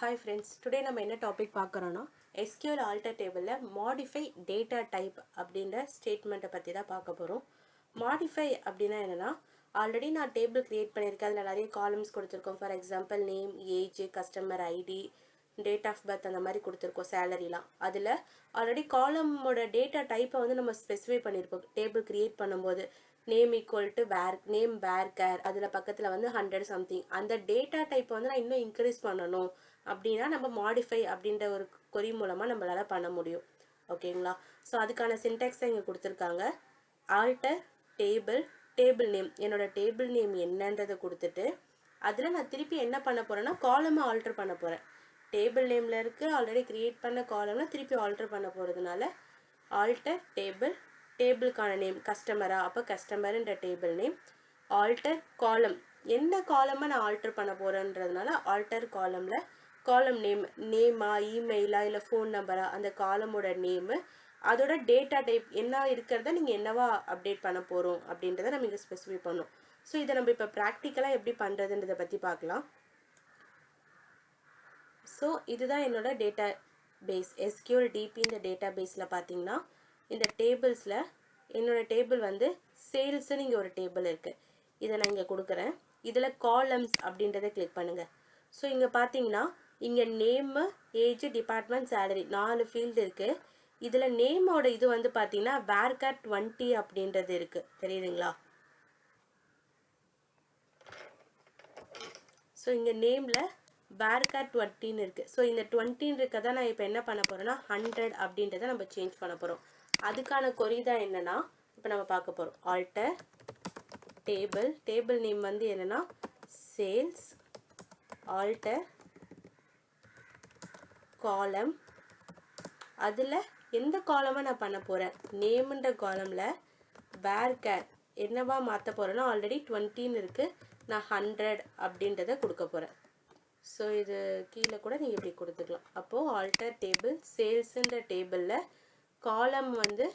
Hi friends, today நம்ம என்ன topic பார்க்குறோன்னா SQL alter table modify data type அப்படின்ற ஸ்டேட்மெண்ட்டை பற்றி தான் பார்க்க போகிறோம். modify அப்படின்னா என்னென்னா ஆல்ரெடி நான் டேபிள் க்ரியேட் பண்ணியிருக்கேன். அதில் நிறைய காலம்ஸ் கொடுத்துருக்கோம். For example name, age, customer ID, date of birth அந்த மாதிரி கொடுத்துருக்கோம். சேலரிலாம் அதில் ஆல்ரெடி காலமோட டேட்டா டைப்பை வந்து நம்ம ஸ்பெசிஃபை பண்ணியிருப்போம். டேபிள் க்ரியேட் பண்ணும்போது name equal to name varchar, அதில் பக்கத்தில் வந்து 100 சம்திங். அந்த டேட்டா டைப்பை வந்து நான் இன்னும் இன்க்ரீஸ் பண்ணணும் அப்படின்னா நம்ம மாடிஃபை அப்படின்ற ஒரு கொரி மூலமாக நம்மளால் பண்ண முடியும். ஓகேங்களா? ஸோ அதுக்கான சின்டாக்ஸ் தான் இங்கே கொடுத்துருக்காங்க. ஆல்டர் டேபிள் நேம், என்னோட டேபிள் நேம் என்னன்றதை கொடுத்துட்டு அதில் நான் திருப்பி என்ன பண்ண போகிறேன்னா காலமை ஆல்டர் பண்ண போகிறேன். டேபிள் நேமில் இருக்குது ஆல்ரெடி க்ரியேட் பண்ண காலம்னா திருப்பி ஆல்டர் பண்ண போகிறதுனால ஆல்டர் டேபிளுக்கான நேம் கஸ்டமரா, அப்போ கஸ்டமர்ன்ற டேபிள் நேம். ஆல்டர் காலம், என்ன காலமாக நான் ஆல்டர் பண்ண போகிறேன்றதுனால ஆல்டர் காலமில் காலம் நேமா, இமெயிலா, இல்லை ஃபோன் நம்பரா, அந்த காலமோட நேமு, அதோட டேட்டா டைப் என்ன இருக்கிறத நீங்கள் என்னவா அப்டேட் பண்ண போகிறோம் அப்படின்றத நம்ம இங்கே ஸ்பெசிஃபை பண்ணோம். ஸோ இதை நம்ம இப்போ ப்ராக்டிக்கலாக எப்படி பண்ணுறதுன்றதை பற்றி பார்க்கலாம். ஸோ இதுதான் என்னோட டேட்டா பேஸ் SQL DP. இந்த டேட்டா பேஸில் பார்த்தீங்கன்னா இந்த டேபிள்ஸில் என்னோட டேபிள் வந்து சேல்ஸுன்னு இங்கே ஒரு டேபிள் இருக்குது. இதை நான் இங்கே கொடுக்குறேன். இதில் காலம்ஸ் அப்படின்றத கிளிக் பண்ணுங்கள். ஸோ இங்கே பார்த்தீங்கன்னா இங்கே name, age, department, salary 4 field இருக்குது. இதில் நேமோட இது வந்து பார்த்தீங்கன்னா வேர்கேர் 20 அப்படின்றது இருக்குது. தெரியுதுங்களா? ஸோ இங்கே நேமில் வேர்கேர் 20ன்னு இருக்குது. ஸோ இந்த 20 இருக்கதை நான் இப்போ என்ன பண்ண போகிறேன்னா 100 அப்படின்றத நம்ம சேஞ்ச் பண்ண போகிறோம். அதுக்கான கொரி தான் என்னென்னா இப்போ நம்ம பார்க்க போகிறோம். ஆல்டர் டேபிள் நேம் வந்து என்னென்னா சேல்ஸ், ஆல்டர் காலம், அதில் எந்த காலமாக நான் பண்ண போகிறேன், நேம்ன்ற காலமில் வேர்கேர் என்னவா மாற்ற போகிறேன்னா ஆல்ரெடி 20ன்னு இருக்குது, நான் 100 அப்படின்றத கொடுக்க போகிறேன். ஸோ இது கீழே கூட நீங்கள் இப்படி கொடுத்துக்கலாம். அப்போது ஆல்டர் டேபிள் சேல்ஸுன்ற டேபிளில் காலம் வந்து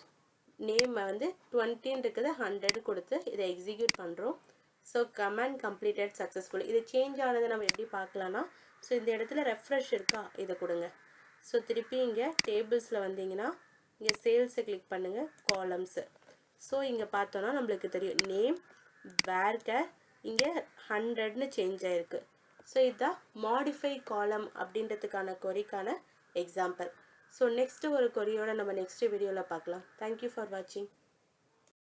நேம் வந்து 20ன்னு இருக்குது 100 கொடுத்து இதை எக்ஸிக்யூட் பண்ணுறோம். So command completed successful. இது சேஞ்ச் ஆனதை நம்ம எப்படி பார்க்கலான்னா, ஸோ இந்த இடத்துல ரெஃப்ரெஷ் இருக்கா, இதை கொடுங்க. ஸோ திருப்பி இங்கே டேபிள்ஸில் வந்தீங்கன்னா இங்கே சேல்ஸை கிளிக் பண்ணுங்கள், காலம்ஸு. ஸோ இங்கே பார்த்தோன்னா நம்மளுக்கு தெரியும் நேம் வேர்கேர் இங்கே 100ன்னு சேஞ்ச் ஆகிருக்கு. ஸோ இதுதான் மாடிஃபை காலம் அப்படின்றதுக்கான கொரிக்கான எக்ஸாம்பிள். ஸோ நெக்ஸ்ட்டு ஒரு கொரியோட நம்ம நெக்ஸ்ட் வீடியோவில் பார்க்கலாம். தேங்க்யூ ஃபார் வாட்சிங்.